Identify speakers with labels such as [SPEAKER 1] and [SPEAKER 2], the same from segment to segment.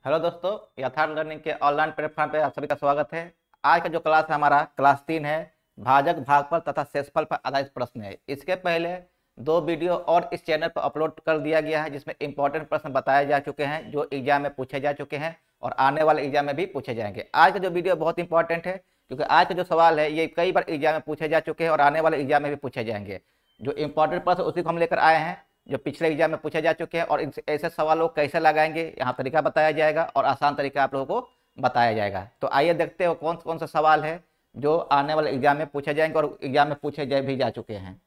[SPEAKER 1] Hello दोस्तों, यथार्थ learning के ऑनलाइन प्लेटफॉर्म पे आप सभी का स्वागत है। आज का जो क्लास है हमारा क्लास 3 है। भाजक, भागफल तथा शेषफल पर आधारित प्रश्न है। इसके पहले दो वीडियो और इस चैनल पर अपलोड कर दिया गया है, जिसमें इंपॉर्टेंट प्रश्न बताए जा चुके हैं जो एग्जाम में पूछे जा चुके हैं और आने वाले एग्जाम में भी पूछे जाएंगे। आज का जो वीडियो बहुत इंपॉर्टेंट है, क्योंकि आज का जो सवाल है ये कई बार एग्जाम में पूछे जा चुके हैं और आने वाले एग्जाम में भी पूछे जाएंगे। जो इंपॉर्टेंट प्रश्न उसी को हम लेकर आए हैं, जो पिछले एग्जाम में पूछे जा चुके हैं, और ऐसे सवालों को कैसे लगाएंगे यहाँ तरीका बताया जाएगा और आसान तरीका आप लोगों को बताया जाएगा। तो आइए देखते हो कौन कौन सा सवाल है जो आने वाले एग्जाम में पूछे जाएंगे और एग्जाम में पूछे भी जा चुके हैं।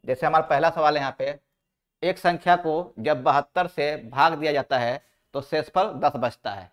[SPEAKER 1] जैसे हमारा पहला सवाल है यहाँ पे, एक संख्या को जब 72 से भाग दिया जाता है तो शेषफल 10 बचता है।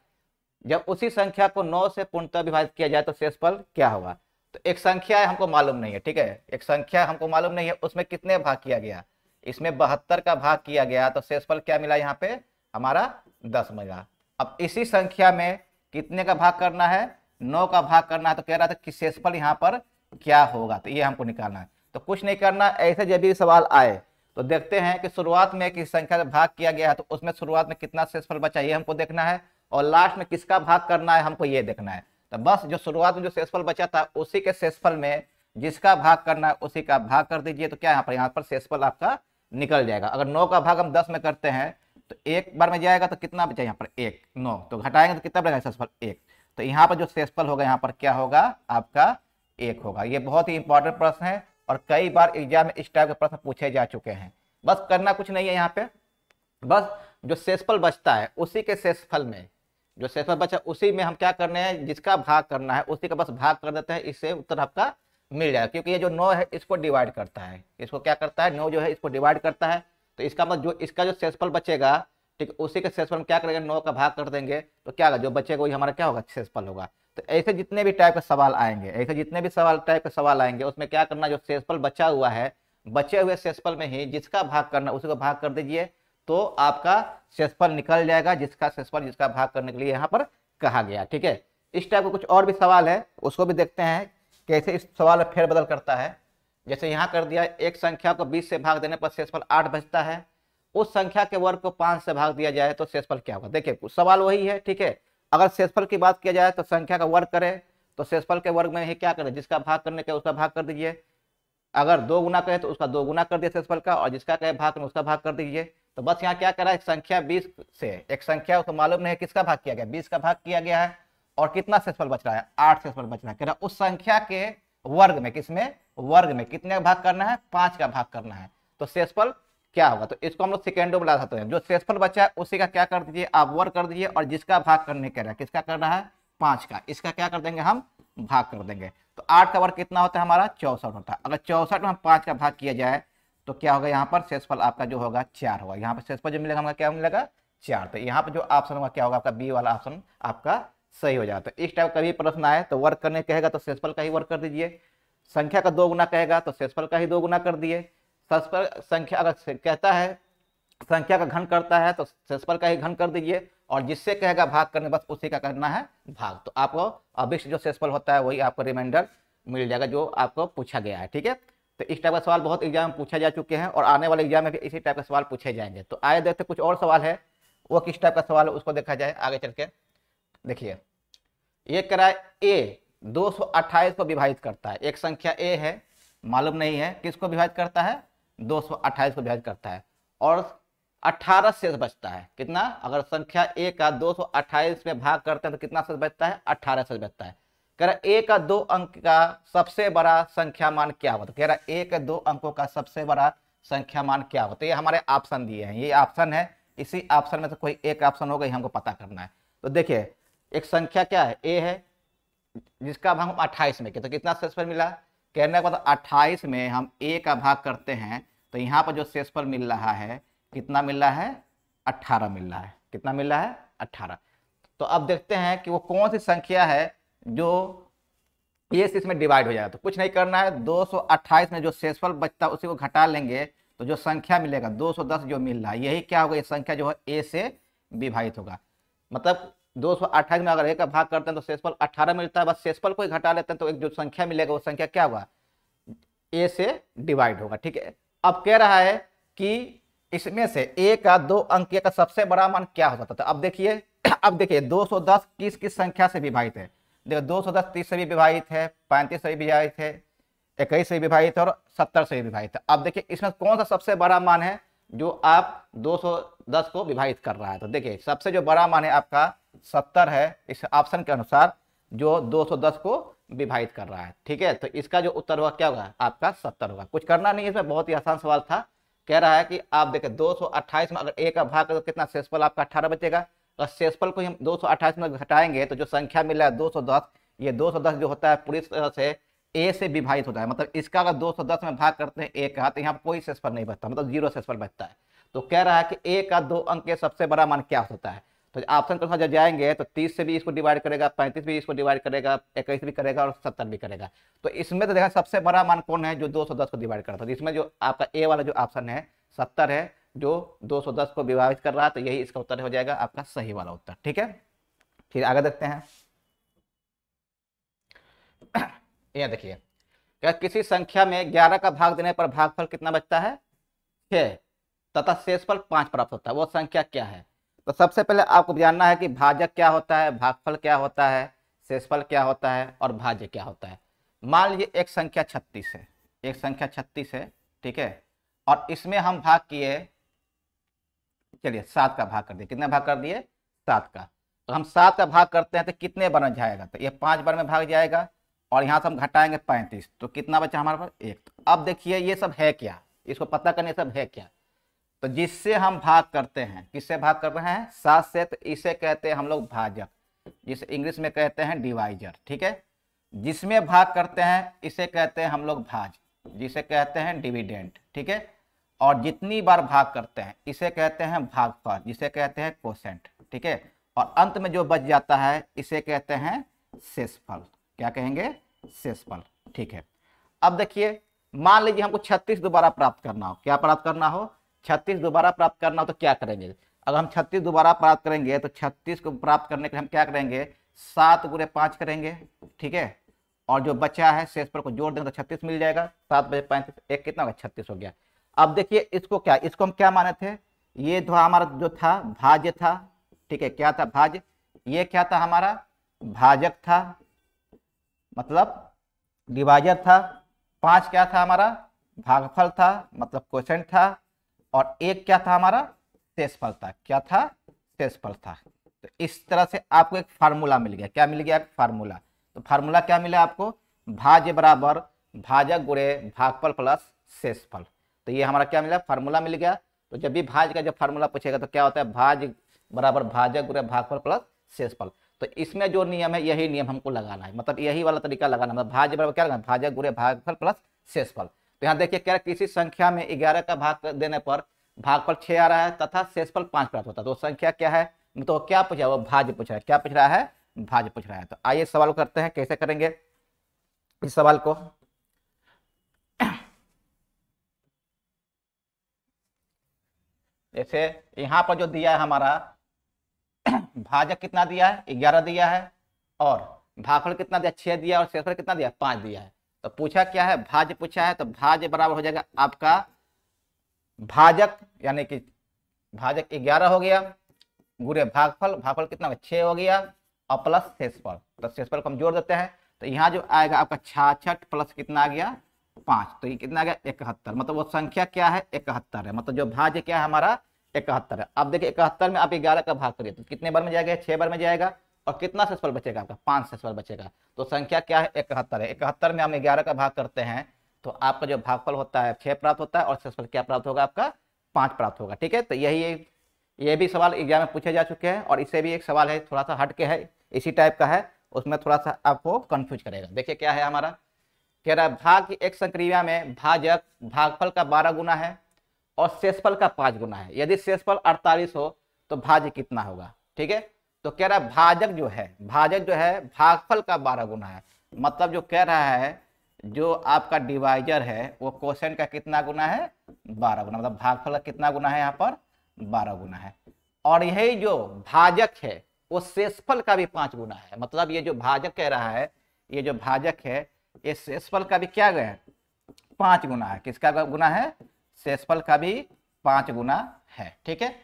[SPEAKER 1] जब उसी संख्या को 9 से पूर्णतः विभाजित किया जाए तो शेषफल क्या होगा। तो एक संख्या है, हमको मालूम नहीं है, ठीक है, एक संख्या हमको मालूम नहीं है, उसमें कितने भाग किया गया, इसमें 72 का भाग किया गया तो शेषफल क्या मिला, यहाँ पे हमारा 10 मिला। अब इसी संख्या में कितने का भाग करना है, 9 का भाग करना है। तो कह रहा था कि शेषफल यहाँ पर क्या होगा, तो ये हमको निकालना है। तो कुछ नहीं करना, ऐसे जब भी सवाल आए तो देखते हैं कि शुरुआत में किस संख्या से भाग किया गया है तो उसमें शुरुआत में कितना शेषफल बचा ये हमको देखना है, और लास्ट में किसका भाग करना है हमको ये देखना है। तो बस जो शुरुआत में जो शेषफल बचा था उसी के शेषफल में जिसका भाग करना है उसी का भाग कर दीजिए। तो क्या यहाँ पर शेषफल आपका निकल जाएगा। अगर 9 का भाग हम 10 में करते हैं तो एक बार में जाएगा तो कितना बचा यहाँ पर 1, 9 तो घटाएंगे तो कितना बचेगा शेषफल 1। तो यहाँ पर जो शेषफल होगा यहाँ पर क्या होगा आपका 1 होगा। ये बहुत ही इंपॉर्टेंट प्रश्न है और कई बार एग्जाम में इस टाइप के प्रश्न पूछे जा चुके हैं। बस करना कुछ नहीं है, यहाँ पे बस जो शेषफल बचता है उसी के शेषफल में जो शेषफल बचा उसी में हम क्या करने हैं, जिसका भाग करना है उसी का बस भाग कर देते हैं, इससे उत्तर आपका मिल जाएगा। क्योंकि ये जो 9 है इसको डिवाइड करता है, इसको क्या करता है, 9 जो है इसको डिवाइड करता है। तो इसका मतलब जो इसका जो शेषफल बचेगा, ठीक, उसी के शेषफल में क्या करेंगे, 9 का भाग कर देंगे तो क्या होगा, जो बचेगा वही हमारा क्या होगा, शेषफल होगा। तो ऐसे जितने भी टाइप के सवाल आएंगे, ऐसे जितने भी टाइप के सवाल आएंगे उसमें क्या करना, जो शेषफल बचा हुआ है बचे हुए शेषफल में ही जिसका भाग करना उसी को भाग कर दीजिए तो आपका शेषफल निकल जाएगा, जिसका शेषफल जिसका भाग करने के लिए यहाँ पर कहा गया। ठीक है, इस टाइप का कुछ और भी सवाल है उसको भी देखते हैं कैसे इस सवाल में फेरबदल करता है। जैसे यहाँ कर दिया, एक संख्या को 20 से भाग देने पर शेषफल 8 बचता है, उस संख्या के वर्ग को 5 से भाग दिया जाए तो शेषफल क्या होगा। देखिए सवाल वही है, ठीक है। अगर शेषफल की बात किया जाए तो संख्या का वर्ग करे तो शेषफल के वर्ग में ही क्या करें, जिसका भाग करने का उसका भाग कर दीजिए। अगर 2 गुना कहे तो उसका 2 गुना कर दिया शेषफल का, और जिसका कहे भाग करना उसका भाग कर दीजिए। तो बस यहाँ क्या करा है, एक संख्या 20 से एक संख्या उसको मालूम नहीं है किसका भाग किया गया, 20 का भाग किया गया है और कितना शेषफल बच रहा है, 8 शेषफल बच रहा है। कह रहा उस संख्या के वर्ग में, किसमें, वर्ग में कितने का भाग करना है, 5 का भाग करना है। तो शेषफल क्या होगा, तो इसको हम लोग सेकेंडों में ला सकते हैं। जो शेषफल बचा है उसी का क्या कर दीजिए, आप वर्ग कर दीजिए, और जिसका भाग करने कह रहा है किसका करना है, 5 का, इसका क्या कर देंगे हम, भाग कर देंगे। तो 8 का वर्ग कितना होता है हमारा, 64 होता है। अगर 64 में हम 5 का भाग किया जाए तो क्या होगा, यहाँ पर शेषफल आपका जो होगा 4 होगा। यहाँ पर शेषफल जो मिलेगा हमारा क्या मिलेगा, 4। तो यहाँ पर जो ऑप्शन होगा क्या होगा, आपका बी वाला ऑप्शन आपका सही हो जाता है। इस टाइप कभी प्रश्न आए तो वर्ग करने कहेगा तो शेषफल का ही वर्ग कर दीजिए, संख्या का 2 गुना कहेगा तो शेषफल का ही 2 गुना कर दिए। शेषफल संख्या अगर कहता है संख्या का घन करता है तो शेषफल का ही घन कर दीजिए, और जिससे कहेगा भाग करने बस उसी का करना है भाग। तो आपको अभिष्ट जो शेषफल होता है वही आपको रिमाइंडर मिल जाएगा जो आपको पूछा गया है। ठीक है, तो इस टाइप का सवाल बहुत एग्जाम में पूछा जा चुके हैं और आने वाले एग्जाम में भी इसी टाइप का सवाल पूछे जाएंगे। तो आए देखते कुछ और सवाल है, वो किस टाइप का सवाल है उसको देखा जाए आगे चल के। देखिए ये कह रहा है ए 228 को विभाजित करता है। एक संख्या ए है, मालूम नहीं है किसको विभाजित करता है, 228 को विभाजित करता है, और 18 शेष बचता है। कितना, अगर संख्या ए का 228 में भाग करते हैं तो कितना शेष बचता है, 18 शेष बचता है। कह रहा ए का 2 अंक का सबसे बड़ा संख्या मान क्या होता है। कह रहा ए के 2 अंकों का सबसे बड़ा संख्या मान क्या होता है। ये हमारे ऑप्शन दिए हैं, ये ऑप्शन है, इसी ऑप्शन में से कोई एक ऑप्शन होगा, हमको पता करना है। तो देखिए एक संख्या क्या है, ए है, जिसका भाग हम 28 में किया तो कितना शेषफल मिला। कहने का मतलब 28 में हम ए का भाग करते हैं तो यहाँ पर जो शेषफल मिल रहा है कितना मिल रहा है, 18 मिल रहा है। कितना मिल रहा है, 18। तो अब देखते हैं कि वो कौन सी संख्या है जो ये इसमें डिवाइड हो जाएगा। तो कुछ नहीं करना है, 228 में जो शेषफल बचता है उसी को घटा लेंगे तो जो संख्या मिलेगा 210 जो मिल रहा है यही क्या होगा, ये संख्या जो है ए से विभाजित होगा। मतलब 228 में अगर ए का भाग करते हैं तो शेषफल 18 मिलता है, बस शेषफल को ही घटा लेते हैं तो एक जो संख्या मिलेगा वो संख्या क्या होगा, ए से डिवाइड होगा। ठीक है, अब कह रहा है कि इसमें से ए का 2 अंक का सबसे बड़ा मान क्या हो सकता था। अब देखिए अब देखिए 210 किस किस संख्या से विभाजित है। देखो 210 30 से भी विभाजित है, 35 से भी विभाजित है, 21 से भी विभाजित है और 70 से भी विभाजित है। अब देखिए इसमें कौन सा सबसे बड़ा मान है जो आप 210 को विभाजित कर रहा है। तो देखिए सबसे जो बड़ा मान है आपका 70 है, इस ऑप्शन के अनुसार जो 210 को विभाजित कर रहा है। ठीक है, तो इसका जो उत्तर होगा क्या होगा आपका 70 होगा। कुछ करना नहीं है इसमें, बहुत ही आसान सवाल था। कह रहा है कि आप देखिए 228 में अगर a का भाग करो तो कितना शेषफल आपका 18 बचेगा। अगर शेषफल को हम 228 में घटाएंगे तो जो संख्या मिल रहा है 210, ये 210 जो होता है पूरी तरह से a से विभाजित होता है। मतलब इसका अगर 210 में भाग करते हैं a का तो यहाँ कोई शेषफल नहीं बचता, मतलब 0 शेषफल बचता है। तो कह रहा है कि a का 2 अंक के सबसे बड़ा मान क्या होता है। तो ऑप्शन के अनुसार जब जाएंगे तो 30 से भी इसको डिवाइड करेगा, 35 भी इसको डिवाइड करेगा, 21 भी करेगा और 70 भी करेगा। तो इसमें तो देखा सबसे बड़ा मान कौन है जो 210 को डिवाइड करता है। इसमें जो आपका ए वाला जो ऑप्शन है 70 है जो 210 को विभाजित कर रहा है, तो यही इसका उत्तर हो जाएगा आपका सही वाला उत्तर। ठीक है, फिर आगे देखते हैं। यह देखिए क्या किसी संख्या में 11 का भाग देने पर भागफल कितना बचता है 6 तथा शेषफल 5 प्राप्त होता है, वो संख्या क्या है। तो सबसे पहले आपको जानना है कि भाजक क्या होता है, भागफल क्या होता है, शेषफल क्या होता है और भाज्य क्या होता है। मान लीजिए एक संख्या 36 है, एक संख्या 36 है, ठीक है, और इसमें हम भाग किए, चलिए 7 का भाग कर दिए। कितने भाग कर दिए 7 का। तो हम 7 का भाग करते हैं तो कितने बार में जाएगा, तो ये 5 बार में भाग जाएगा और यहाँ से हम घटाएंगे 35, तो कितना बचा हमारे पास 1। तो अब देखिए ये सब है क्या, इसको पता करने सब है क्या। तो जिससे हम भाग करते हैं, किससे भाग कर रहे हैं 7 से, तो इसे कहते हैं हम लोग भाजक, जिसे इंग्लिश में कहते हैं डिवाइजर। ठीक है, जिसमें भाग करते हैं इसे कहते हैं हम लोग भाज, जिसे कहते हैं डिविडेंड। ठीक है, और जितनी बार भाग करते हैं इसे कहते हैं भागफल, जिसे कहते हैं कोसेंट। ठीक है, और अंत में जो बच जाता है इसे कहते हैं शेषफल। क्या कहेंगे शेषफल। ठीक है, अब देखिए मान लीजिए हमको 36 दोबारा प्राप्त करना हो, क्या प्राप्त करना हो 36 दोबारा प्राप्त करना हो, तो क्या करेंगे। अगर हम 36 दोबारा प्राप्त करेंगे तो 36 को प्राप्त करने के लिए हम क्या करेंगे 7 गुणे 5 करेंगे। ठीक है, और जो बचा है शेषफल को जोड़ देंगे तो 36 मिल जाएगा। 7 बजे 35 एक कितना होगा 36 हो गया। अब देखिए इसको क्या, इसको हम क्या माने थे, ये तो हमारा जो था भाज्य था। ठीक है, क्या था भाज्य, ये क्या था हमारा भाजक था, मतलब डिवाइजर था। 5 क्या था हमारा भागफल था, मतलब क्वोशेंट था। और 1 क्या था हमारा शेषफल था, क्या था शेषफल था। तो इस तरह से आपको एक फार्मूला मिल गया। क्या मिल गया फार्मूला, तो फार्मूला क्या मिला आपको, भाज्य बराबर भाजक गुणे भागफल प्लस शेषफल। तो ये हमारा क्या मिला फार्मूला मिल गया। तो जब भी भाज्य का जब फार्मूला पूछेगा तो क्या होता है भाज्य बराबर भाजक गुणे भागफल प्लस शेषफल। तो इसमें जो नियम है यही नियम हमको लगाना है, मतलब यही वाला तरीका लगाना है। मतलब भाज्य बराबर क्या लगाना, भाजक गुणे भागफल प्लस शेषफल। तो यहाँ देखिए क्या किसी संख्या में 11 का भाग देने पर भागफल 6 आ रहा है तथा शेषफल 5 प्राप्त होता है। तो संख्या क्या है, तो क्या पूछा है वो भाज्य पूछ रहा है। क्या पूछ रहा है भाज्य पूछ रहा है। तो आइए सवाल करते हैं, कैसे करेंगे इस सवाल को। जैसे यहाँ पर जो दिया है हमारा भाजक कितना दिया है 11 दिया है, और भागफल कितना दिया 6 दिया, और शेषफल कितना दिया 5 दिया है। तो पूछा क्या है भाज्य पूछा है, तो भाज्य बराबर हो जाएगा आपका भाजक, यानी कि भाजक 11 हो गया गुणे भागफल, भागफल कितना 6 हो गया, और प्लस शेषफल। तो शेषफल को हम जोड़ देते हैं तो यहाँ जो आएगा आपका 66 प्लस कितना आ गया 5, तो ये कितना आ गया 71। मतलब वो संख्या क्या है 71 है, मतलब जो भाज्य क्या है हमारा 71 है। अब देखिए 71 में आप 11 का भाग करिए तो कितने बार में जाएगा 6 बार में जाएगा, और कितना शेषफल बचेगा आपका 5 शेषफल बचेगा। तो संख्या क्या है 71 है। 71 में हम 11 का भाग करते हैं तो आपका जो भागफल होता है 6 प्राप्त होता है, और शेषफल क्या प्राप्त होगा आपका 5 प्राप्त होगा। ठीक है, तो यही ये भी सवाल एग्जाम में पूछे जा चुके हैं, और इससे भी एक सवाल है थोड़ा सा हट के है, इसी टाइप का है, उसमें थोड़ा सा आपको कंफ्यूज करेगा। देखिए क्या है हमारा, कह रहा है भाग की एक संक्रिया में भाजक भागफल का 12 गुना है और शेषफल का 5 गुना है। यदि शेषफल 48 हो तो भाज्य कितना होगा। ठीक है, तो कह रहा है भाजक जो है भागफल का 12 गुना है। मतलब जो कह रहा है जो आपका डिवाइजर है वो क्वोशेंट का कितना गुना है 12 गुना, मतलब भागफल का कितना गुना है यहाँ पर 12 गुना है। और यही जो भाजक है वो शेषफल का भी 5 गुना है। मतलब ये जो भाजक कह रहा है, ये जो भाजक है ये शेषफल का भी क्या है 5 गुना है। किसका गुना है शेषफल का भी 5 गुना है। ठीक है,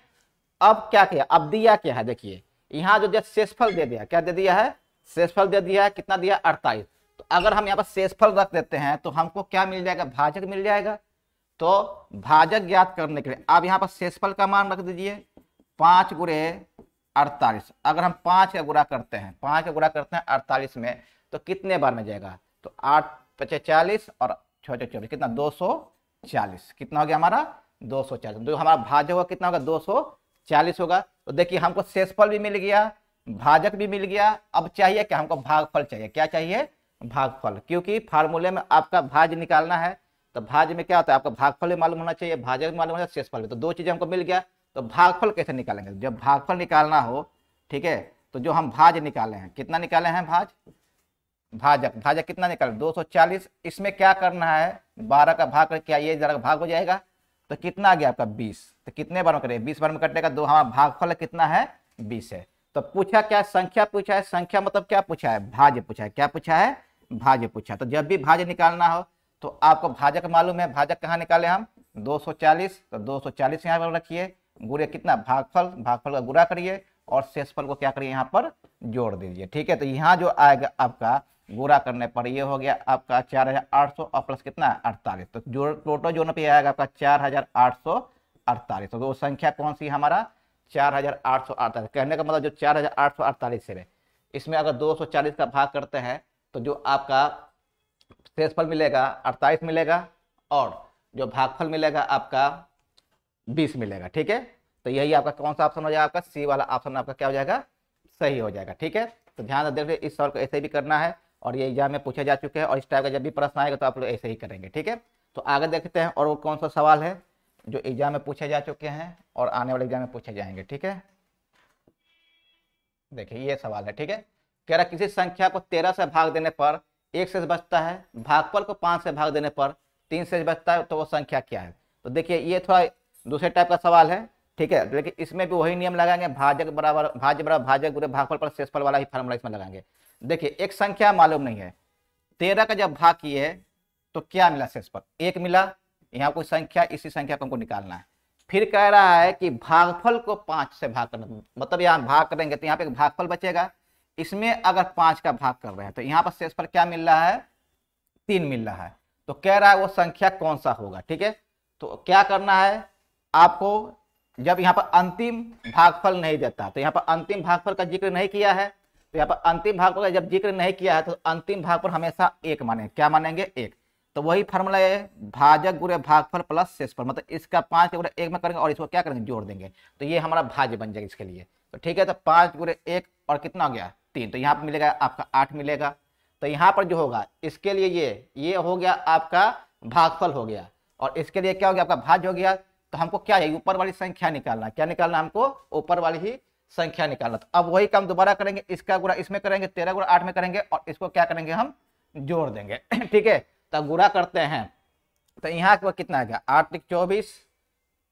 [SPEAKER 1] अब क्या किया, अब दिया क्या है देखिए यहाँ जो दिया शेषफल दे दिया, क्या दे दिया है, शेषफल दे दिया है, कितना दिया 48। तो अगर हम यहाँ पर शेषफल रख देते हैं तो हमको क्या मिल जाएगा, भाजक मिल जाएगा। तो भाजक ज्ञात करने के लिए आप यहाँ पर शेषफल का मान रख दीजिए 5 गुणे 48। अगर हम 5 का गुणा करते हैं, 5 का गुणा करते हैं 48 में, तो कितने बार में जाएगा, तो 8 × 40 और 6 × 24 कितना 240, कितना हो गया हमारा 240। तो हमारा भाजक होगा कितना होगा 240 होगा। तो देखिए हमको शेषफल भी मिल गया, भाजक भी मिल गया। अब चाहिए क्या, हमको भागफल चाहिए। क्या चाहिए, भागफल, क्योंकि फार्मूले में आपका भाज्य निकालना है। तो भाज्य में क्या होता है, आपका भागफल भी मालूम होना चाहिए, भाजक भी मालूम होना चाहिए, शेषफल भी। तो दो चीजें हमको मिल गया। तो भागफल कैसे निकालेंगे, जब भागफल निकालना हो, ठीक है, तो जो हम भाज्य निकाले हैं, कितना निकाले हैं भाजक कितना निकाले 240। इसमें क्या करना है, 12 का भाग करके ये जरा भाग हो जाएगा, तो कितना आ गया आपका 20। तो कितने बार में करें, 20 बार में कटेगा। दो हमारा भागफल कितना है 20 है। तो पूछा क्या, संख्या पूछा है। संख्या मतलब क्या पूछा है, भाज्य पूछा है। क्या पूछा है, भाज्य पूछा। तो जब भी भाज्य निकालना हो तो आपको भाजक मालूम है, भाजक कहाँ निकाले हम 240। तो 240 यहाँ पर रखिए, गुणे कितना भागफल का गुणा करिए और शेषफल को क्या करिए यहाँ पर जोड़ दीजिए। ठीक है, तो यहाँ जो आएगा आपका गुणा करने पर ये हो गया आपका 4800 और प्लस कितना 48। तो जो टोटल जोड़ने पे आएगा आपका 4848। तो वो संख्या कौन सी हमारा 4848। कहने का मतलब जो 4848 है, इसमें अगर 240 का भाग करते हैं तो जो आपका शेषफल मिलेगा 48 मिलेगा और जो भागफल मिलेगा आपका 20 मिलेगा। ठीक है, तो यही आपका कौन सा ऑप्शन हो जाएगा, आपका सी वाला ऑप्शन आपका क्या हो जाएगा, सही हो जाएगा। ठीक है, तो ध्यान से देखिए, इस सवाल को ऐसे भी करना है और ये एग्जाम में पूछे जा चुके हैं और इस टाइप का जब भी प्रश्न आएगा तो आप लोग ऐसे ही करेंगे। ठीक है, तो आगे देखते हैं और वो कौन सा सवाल है जो एग्जाम में पूछे जा चुके हैं और आने वाले एग्जाम में पूछे जाएंगे। ठीक है, देखिए ये सवाल है। ठीक है, कह रहा किसी संख्या को 13 से भाग देने पर 1 शेष बचता है, भागफल को 5 से भाग देने पर 3 शेष बचता है, तो वो संख्या क्या है। तो देखिए ये थोड़ा दूसरे टाइप का सवाल है। ठीक है, लेकिन इसमें भी वही नियम लगाएंगे, भाज्य बराबर भाजक गुणे भागफल पर शेषफल वाला ही फार्मूला इसमें लगाएंगे। देखिए एक संख्या मालूम नहीं है, 13 का जब भाग किए तो क्या मिला, शेषफल 1 मिला। यहाँ कोई संख्या, इसी संख्या को हमको निकालना है। फिर कह रहा है कि भागफल को 5 से भाग करना, मतलब यहाँ भाग करेंगे तो यहाँ पे भागफल बचेगा, इसमें अगर 5 का भाग कर रहे हैं तो यहाँ पर शेषफल क्या मिल रहा है 3 मिल रहा है। तो कह रहा है वो संख्या कौन सा होगा। ठीक है, तो क्या करना है आपको, जब यहाँ पर अंतिम भागफल नहीं देता तो यहाँ पर अंतिम भागफल का जिक्र नहीं किया है, तो यहाँ पर अंतिम भागफल का जब जिक्र नहीं किया है तो अंतिम भागफल हमेशा 1 मानेंगे। क्या मानेंगे 1। तो वही फार्मूला है, भाजक गुणे भागफल प्लस शेषफल, मतलब इसका 5 गुणे 1 में करेंगे और इसको क्या करेंगे जोड़ देंगे, तो ये हमारा भाज्य बन जाएगा इसके लिए। तो ठीक है, तो 5 गुणे 1 और कितना हो गया 3, तो यहाँ पर मिलेगा आपका 8 मिलेगा। तो यहाँ पर जो होगा इसके लिए ये हो गया आपका भागफल हो गया और इसके लिए क्या हो गया आपका भाज्य हो गया। तो हमको क्या है, ऊपर वाली संख्या निकालना। क्या निकालना, हमको ऊपर वाली ही संख्या निकालना। तो अब वही काम दोबारा करेंगे, इसका गुणा इसमें करेंगे, 13 गुणा 8 में करेंगे और इसको क्या करेंगे हम जोड़ देंगे। ठीक है, तो गुणा करते हैं तो यहाँ पर कितना आ गया 8 × 24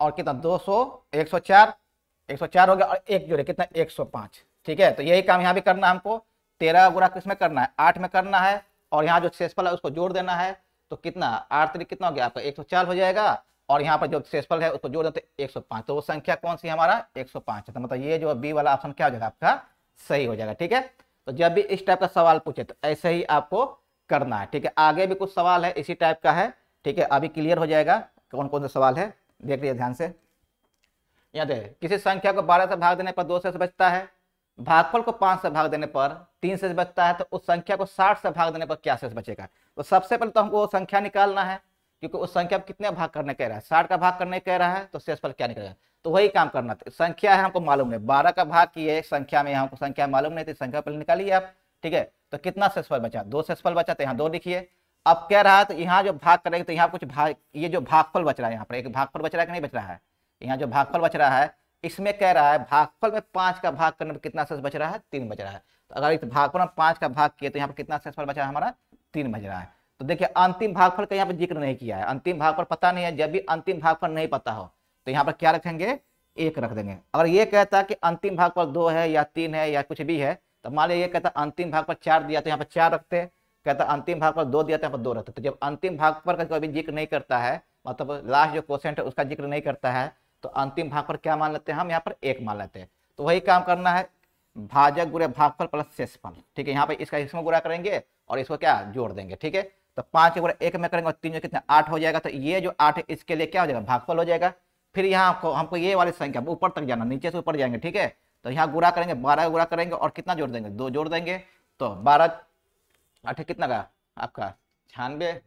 [SPEAKER 1] और कितना 200 104 हो गया और एक जोड़े कितना 105। ठीक है, तो यही काम यहाँ भी करना है हमको, 13 गुणा किसमें करना है 8 में करना है और यहाँ जो शेषफल है उसको जोड़ देना है। तो कितना 8 3 कितना हो गया आपका 104 हो जाएगा और यहाँ पर जो शेषफल है उसको जोड़ देते 105। तो वो संख्या कौन सी हमारा 105 है। तो मतलब ये जो बी वाला ऑप्शन क्या हो जाएगा आपका सही हो जाएगा। ठीक है, तो जब भी इस टाइप का सवाल पूछे तो ऐसे ही आपको करना है। ठीक है, आगे भी कुछ सवाल है इसी टाइप का है। ठीक है, अभी क्लियर हो जाएगा कौन कौन से सवाल है, देख लीजिए ध्यान से। यहाँ देख, किसी संख्या को 12 से भाग देने पर 2 शेष बचता है, भागफल को 5 से भाग देने पर 3 शेष बचता है, तो उस संख्या को 60 से भाग देने पर क्या शेष बचेगा। तो सबसे पहले तो हमको वो संख्या निकालना है, क्योंकि उस संख्या कितने भाग करने कह रहा है 60 का भाग करने कह रहा है, तो शेषफल क्या निकलेगा। तो वही काम करना था, संख्या है हमको मालूम है 12 का भाग किए संख्या में, हमको संख्या मालूम नहीं थी, संख्या पहले निकालिए आप। ठीक है, तो कितना शेषफल बचा 2 शेषफल बचा, तो यहाँ 2 लिखिए। अब कह रहा है तो यहाँ जो भाग करेंगे तो यहाँ कुछ भाग, ये जो भागफल बच रहा है यहाँ पर एक भागफल बच रहा है कि नहीं बच रहा है, यहाँ जो भागफल बच रहा है इसमें कह रहा है भागफल में 5 का भाग करने पर कितना शेष बच रहा है 3 बच रहा है। तो अगर इस भागफल में 5 का भाग किए तो यहाँ पर कितना शेषफल बचा है हमारा 3 बच रहा है। तो देखिए अंतिम भागफल का यहाँ पर जिक्र नहीं किया है, अंतिम भागफल पता नहीं है। जब भी अंतिम भागफल नहीं पता हो तो यहाँ पर क्या रखेंगे 1 रख देंगे। अगर ये कहता कि अंतिम भागफल 2 है या 3 है या कुछ भी है, तो मान लीजिए ये कहता अंतिम भागफल 4 दिया तो यहाँ पर 4 रखते, कहता अंतिम भागफल 2 दिया तो यहाँ पर 2 रखते। तो जब अंतिम भागफल का कभी जिक्र नहीं करता है, मतलब लास्ट जो क्वेश्चन है उसका जिक्र नहीं करता है, तो अंतिम भागफल क्या मान लेते हैं हम यहाँ पर 1 मान लेते हैं। तो वही काम करना है, भाजक गुणे भागफल प्लस शेषफल। ठीक है, यहाँ पे इसका इसमें गुणा करेंगे और इसको क्या जोड़ देंगे। ठीक है, तो 5 के गुणा 1 में करेंगे और 3 जो कितना 8 हो जाएगा। तो ये जो 8 है इसके लिए क्या हो जाएगा, भागफल हो जाएगा। फिर यहाँ हमको ये वाली संख्या ऊपर तक जाना, नीचे से ऊपर जाएंगे। ठीक है, तो यहाँ गुणा करेंगे, 12 गुणा करेंगे और कितना जोड़ देंगे, 2 जोड़ देंगे। तो 12 8 कितना का आपका 96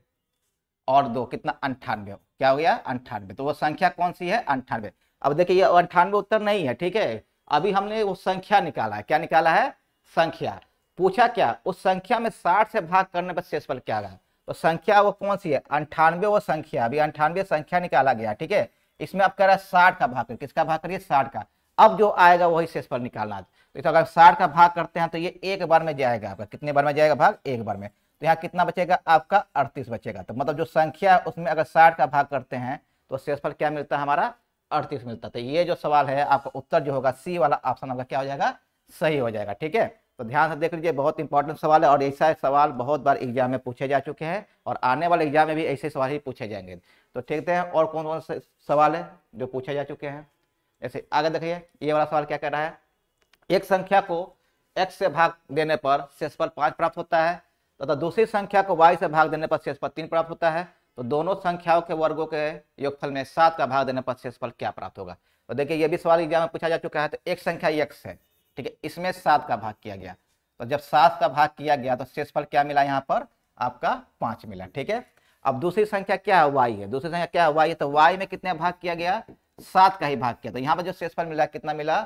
[SPEAKER 1] और 2 कितना 98, क्या हो गया 98। तो वो संख्या कौन सी है 98। अब देखिए ये 98 उत्तर नहीं है। ठीक है, अभी हमने वो संख्या निकाला है। क्या निकाला है, संख्या। पूछा क्या, उस संख्या में 60 से भाग करने पर शेषफल क्या आएगा। तो संख्या वो कौन सी है 98, वो संख्या। अभी 98 संख्या निकाला गया। ठीक है, इसमें आप कह रहा है 60 का भाग, किसका भाग करिए 60 का। अब जो आएगा वही शेषफल निकालना है। तो अगर 60 का भाग करते हैं तो ये एक बार में जाएगा आपका, कितने बार में जाएगा भाग, एक बार में। तो यहाँ कितना बचेगा आपका 38 बचेगा। तो मतलब जो संख्या है उसमें अगर 60 का भाग करते हैं तो शेषफल क्या मिलता है हमारा 38 मिलता है। तो ये जो सवाल है आपका उत्तर जो होगा सी वाला ऑप्शन होगा, क्या हो जाएगा, सही हो जाएगा। ठीक है, तो ध्यान से देख लीजिए, बहुत इंपॉर्टेंट सवाल है और ऐसा सवाल बहुत बार एग्जाम में पूछे जा चुके हैं और आने वाले एग्जाम में भी ऐसे सवाल ही पूछे जाएंगे। तो देखते हैं और कौन कौन से सवाल है जो पूछे जा चुके हैं। जैसे आगे देखिए, ये वाला सवाल क्या कह रहा है, एक संख्या को x से भाग देने पर शेषफल 5 प्राप्त होता है तथा दूसरी संख्या को y से भाग देने पर शेषफल 3 प्राप्त होता है। तो दोनों संख्याओं के वर्गों के योगफल में 7 का भाग देने पर शेषफल क्या प्राप्त होगा। तो देखिए ये भी सवाल एग्जाम में पूछा जा चुका है। तो एक संख्या x है, ठीक है, इसमें 7 का भाग किया गया। तो जब 7 का भाग किया गया तो शेषफल क्या मिला, यहाँ पर आपका 5 मिला। ठीक है, अब दूसरी संख्या क्या है, y है। दूसरी संख्या क्या है, y है। तो y में कितने भाग किया गया, 7 का ही भाग किया। तो यहाँ पर जो शेषफल मिला कितना मिला,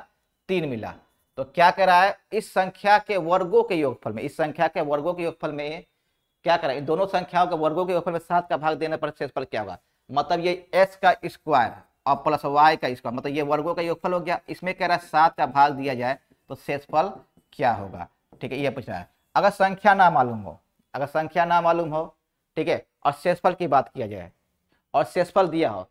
[SPEAKER 1] 3 मिला। तो क्या कह रहा है, इस संख्या के वर्गों के योगफल में, इस संख्या के वर्गों के योगफल में क्या करें, इन दोनों संख्याओं के वर्गों के योगफल में 7 का भाग देने पर शेषफल क्या होगा। मतलब ये s का स्क्वायर और प्लस y का स्क्वायर, मतलब ये वर्गों का योगफल हो गया। इसमें कह रहा है 7 का भाग दिया जाए तो शेषफल क्या होगा। ठीक है, ये पूछ रहा है। अगर संख्या ना मालूम हो, अगर संख्या ना मालूम हो, ठीक है, और शेषफल की बात किया जाए और शेषफल दिया हो,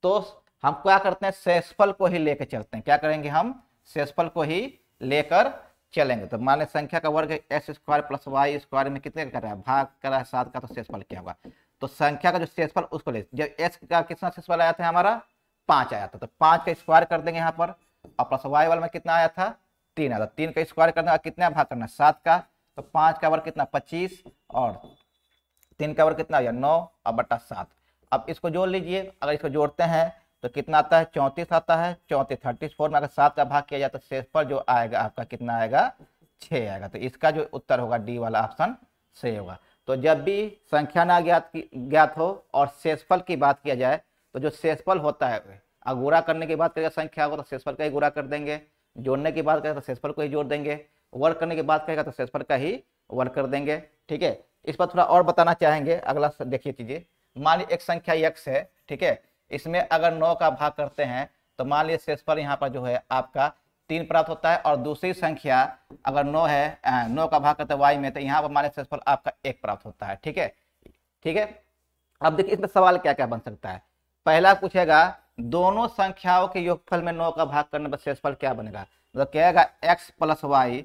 [SPEAKER 1] तो हम क्या करते हैं, शेषफल को ही लेकर चलते हैं। क्या करेंगे, हम शेषफल को ही लेकर चलेंगे। तो मान लें संख्या का वर्ग X square plus Y square में कितने का कर रहा है, भाग कर रहा है 7 का। तो शेषफल क्या होगा, तो संख्या का जो शेषफल उसको ले, जब एक्स का कितना शेषफल आया था हमारा 5 आया था, तो 5 का स्क्वायर कर देंगे यहाँ पर। और प्लस वाई वाले में कितना आया था 3 आया था, 3 का स्क्वायर करना, कितना भाग करना 7 का। तो 5 का वर्ग कितना 25 और 3 का वर्ग कितना आया 9 और बटा 7। अब इसको जोड़ लीजिए, अगर इसको जोड़ते हैं तो कितना आता है 34 आता है। 34 34 में अगर 7 का भाग किया जाए तो शेषफल जो आएगा आपका कितना आएगा 6 आएगा। तो इसका जो उत्तर होगा डी वाला ऑप्शन सही होगा। तो जब भी संख्या ना ज्ञात हो और शेषफल की बात किया जाए तो जो शेषफल होता है, अगर गुणा करने की बात करेगा संख्या को तो शेषफल का ही गुणा कर देंगे, जोड़ने की बात करेगा तो शेषफल को ही जोड़ देंगे, वर्ग करने की बात करेगा तो शेषफल का ही वर्ग कर देंगे। ठीक है, इस पर थोड़ा और बताना चाहेंगे। अगला देखिए चीजें, मान लीजिए एक संख्या x है, ठीक है, इसमें अगर 9 का भाग करते हैं तो मान लीजिए शेषफल यहाँ पर जो है आपका 3 प्राप्त होता है। और दूसरी संख्या अगर 9 है, 9 का भाग करते हैं y में, तो यहाँ पर मान लीजिए शेषफल आपका 1 प्राप्त होता है। ठीक है, ठीक है। अब देखिए इसमें सवाल क्या क्या बन सकता है। पहला पूछेगा दोनों संख्याओं के योगफल में 9 का भाग करने पर शेषफल क्या बनेगा। मतलब कहेगा x प्लस वाई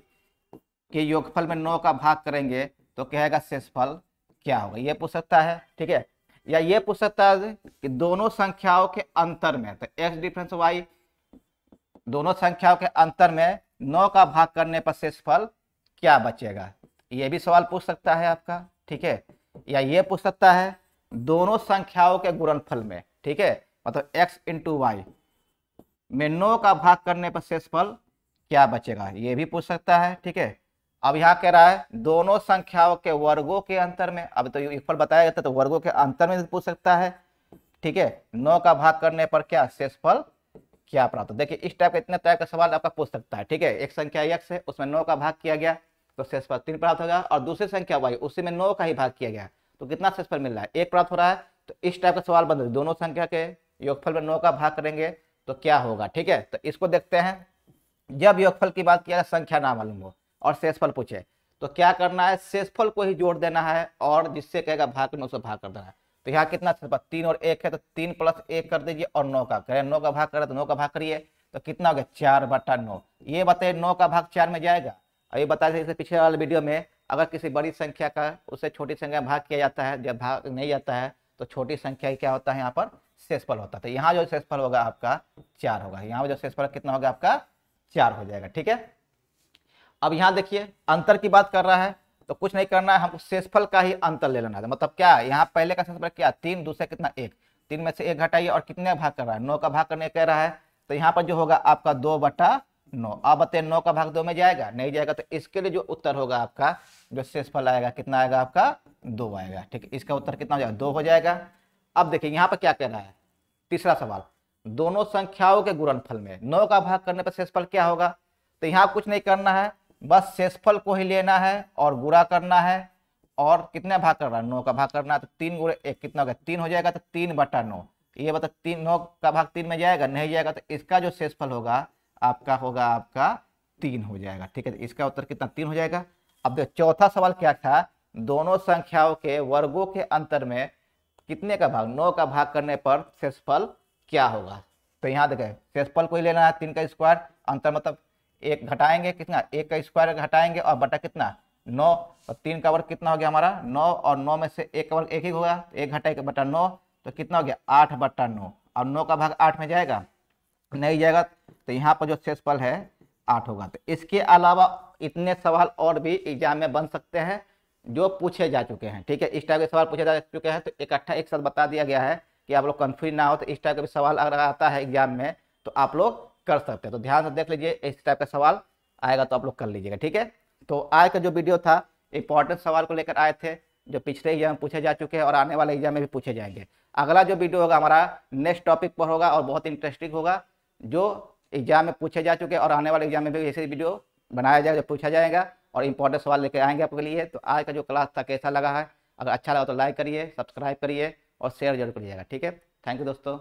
[SPEAKER 1] के योगफल में 9 का भाग करेंगे तो कहेगा शेषफल क्या होगा, ये पूछ सकता है। ठीक है, या ये पूछ सकता है कि दोनों संख्याओं के अंतर में, तो x डिफरेंस y, दोनों संख्याओं के अंतर में 9 का भाग करने पर शेषफल क्या बचेगा, ये भी सवाल पूछ सकता है आपका। ठीक है, या ये पूछ सकता है दोनों संख्याओं के गुणनफल में, ठीक है, मतलब x इंटू वाई में 9 का भाग करने पर शेषफल क्या बचेगा, ये भी पूछ सकता है। ठीक है, अब यहाँ कह रहा है दोनों संख्याओं के वर्गों के अंतर में, अब तो योगफल बताया जाता है तो वर्गों के अंतर में भी पूछ सकता है। ठीक है, 9 का भाग करने पर क्या शेषफल क्या प्राप्त। देखिए इस टाइप का, इतने टाइप का सवाल आपका पूछ सकता है। ठीक है, एक संख्या x है उसमें 9 का भाग किया गया तो शेषफल 3 प्राप्त होगा, और दूसरी संख्या y उसी में 9 का ही भाग किया गया तो कितना शेषफल मिल रहा है 1 प्राप्त हो रहा है। तो इस टाइप का सवाल बन रहा है, दोनों संख्या के योगफल में 9 का भाग करेंगे तो क्या होगा। ठीक है, तो इसको देखते हैं। जब योगफल की बात किया संख्या ना मालूम हो और शेषफल पूछे तो क्या करना है, शेषफल को ही जोड़ देना है और जिससे कहेगा भाग करना उसे भाग कर देना है। तो यहाँ कितना शेषफल 3 और 1 है तो 3 प्लस 1 कर दीजिए और 9 का करें, 9 का भाग करे तो 9 का भाग करिए तो कितना हो गया 4 बटा 9। ये बताइए 9 का भाग 4 में जाएगा। और ये बताया जैसे पिछले वाले वीडियो में अगर किसी बड़ी संख्या का उससे छोटी संख्या भाग किया जाता है, जब भाग नहीं जाता है तो छोटी संख्या क्या होता है यहाँ पर शेषफल होता है। तो यहाँ जो शेषफल होगा आपका 4 होगा, यहाँ जो शेषफल कितना होगा आपका 4 हो जाएगा। ठीक है, अब यहाँ देखिए अंतर की बात कर रहा है, तो कुछ नहीं करना है, हमको शेषफल का ही अंतर ले लेना है। मतलब क्या, यहाँ पहले का शेषफल क्या, 3, दूसरे कितना 1, 3 में से 1 घटाइए और कितने भाग कर रहा है, 9 का भाग करने कह रहा है। तो यहाँ पर जो होगा आपका 2/9। अब बताइए 9 का भाग 2 में जाएगा, नहीं जाएगा, तो इसके लिए जो उत्तर होगा आपका, जो शेषफल आएगा कितना आएगा आपका, 2 आएगा। ठीक है, इसका उत्तर कितना हो जाएगा, 2 हो जाएगा। अब देखिए यहाँ पर क्या कह रहा है, तीसरा सवाल, दोनों संख्याओं के गुणनफल में 9 का भाग करने पर शेषफल क्या होगा। तो यहाँ कुछ नहीं करना है, बस शेषफल को ही लेना है और गुणा करना है, और कितने भाग कर रहा है, 9 का भाग करना है, तो 3 गुणे 1 कितना हो गया, 3 हो जाएगा, तो 3/9। ये बता 9 का भाग 3 में जाएगा, नहीं जाएगा, तो इसका जो शेषफल होगा आपका 3 हो जाएगा। ठीक है, तो इसका उत्तर कितना, 3 हो जाएगा। अब देखो चौथा सवाल क्या था, दोनों संख्याओं के वर्गों के अंतर में कितने का भाग, 9 का भाग करने पर शेषफल क्या होगा। तो यहाँ देखें शेषफल को ही लेना है, 3 का स्क्वायर, अंतर मतलब 1 घटाएंगे कितना, 1 का स्क्वायर घटाएंगे और बटा कितना 9, और 3 का वर्ग कितना हो गया हमारा 9, और 9 में से 1 का वर्ग 1 ही होगा, 1 घटाएंगे बटा 9, तो कितना हो गया 8/9। और 9 का भाग 8 में जाएगा, नहीं जाएगा, तो यहाँ पर जो शेषफल है 8 होगा। तो इसके अलावा इतने सवाल और भी एग्जाम में बन सकते हैं जो पूछे जा चुके हैं। ठीक है, इस टाइप के सवाल पूछे जा चुके हैं, तो इकट्ठा एक साथ बता दिया गया है कि आप लोग कंफ्यूज ना हो। तो इस टाइप का भी सवाल अगर आता है एग्जाम में तो आप लोग कर सकते हैं, तो ध्यान से देख लीजिए, इस टाइप का सवाल आएगा तो आप लोग कर लीजिएगा। ठीक है, तो आज का जो वीडियो था इंपॉर्टेंट सवाल को लेकर आए थे, जो पिछले एग्जाम में पूछे जा चुके हैं और आने वाले एग्जाम में भी पूछे जाएंगे। अगला जो वीडियो होगा हमारा नेक्स्ट टॉपिक पर होगा और बहुत इंटरेस्टिंग होगा, जो एग्जाम में पूछे जा चुके हैं और आने वाले एग्जाम में भी ऐसे वीडियो बनाया जाएगा, जो पूछा जाएगा और इंपॉर्टेंट सवाल लेकर आएंगे आपके लिए। तो आज का जो क्लास था कैसा लगा है, अगर अच्छा लगा तो लाइक करिए, सब्सक्राइब करिए और शेयर जरूर करिएगा। ठीक है, थैंक यू दोस्तों।